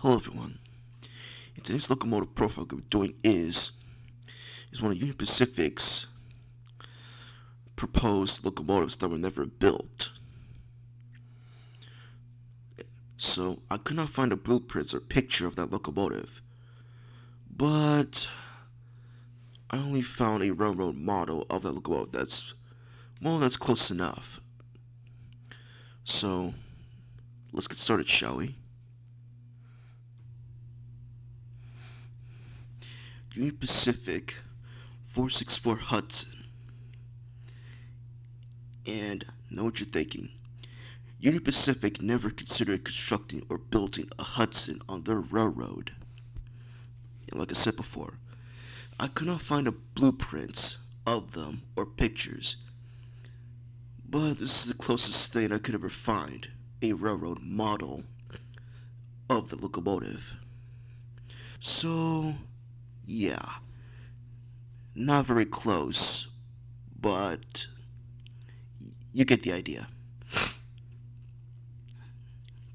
Hello everyone. In today's locomotive profile we're doing is one of Union Pacific's proposed locomotives that were never built. So I could not find a blueprint or picture of that locomotive, but I only found a railroad model of that locomotive that's close enough. So let's get started, shall we? Union Pacific 464 Hudson. And know what you're thinking. Union Pacific never considered constructing or building a Hudson on their railroad. And like I said before, I could not find a blueprints of them or pictures, but this is the closest thing I could ever find, a railroad model of the locomotive. So, yeah, not very close, but you get the idea.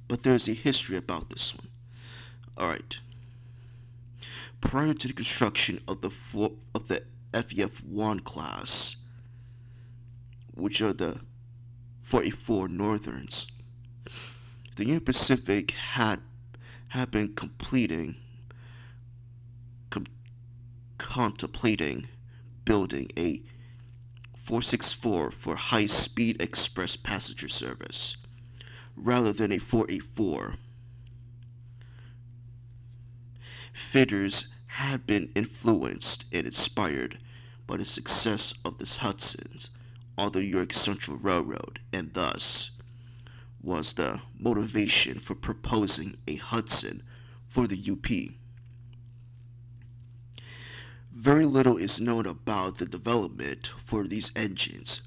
But there's a history about this one. Alright. Prior to the construction of the FEF-1 class, which are the 44 Northerns, the Union Pacific had been contemplating building a 464 for high-speed express passenger service rather than a 484. Fitters had been influenced and inspired by the success of the Hudsons on the New York Central Railroad, and thus was the motivation for proposing a Hudson for the UP. Very little is known about the development for these engines.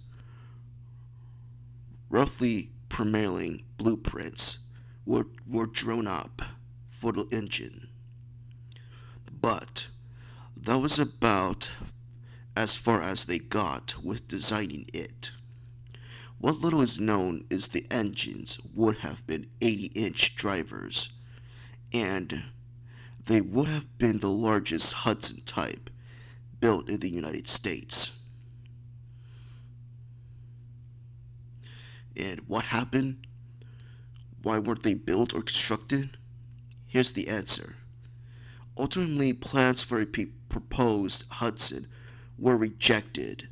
Roughly prevailing blueprints were drawn up for the engine, but that was about as far as they got with designing it. What little is known is the engines would have been 80-inch drivers, and they would have been the largest Hudson type built in the United States. And what happened? Why weren't they built or constructed? Here's the answer. Ultimately, plans for a proposed Hudson were rejected,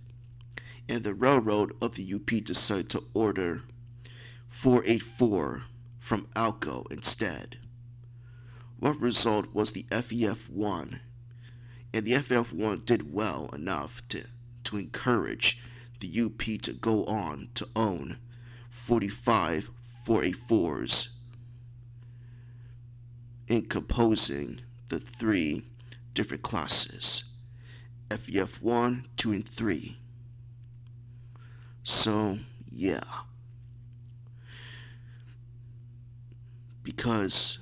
and the railroad of the UP decided to order 484 from Alco instead. What result was the FEF-1, and the FEF-1 did well enough to encourage the UP to go on to own 45 484s in composing the three different classes, FEF-1, 2, and 3. So, yeah. Because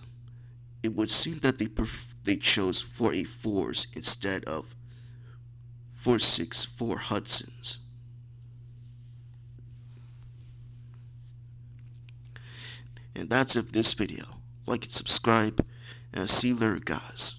it would seem that they chose 484s instead of 464 Hudsons. And that's it for this video. Like and subscribe, and I'll see you later, guys.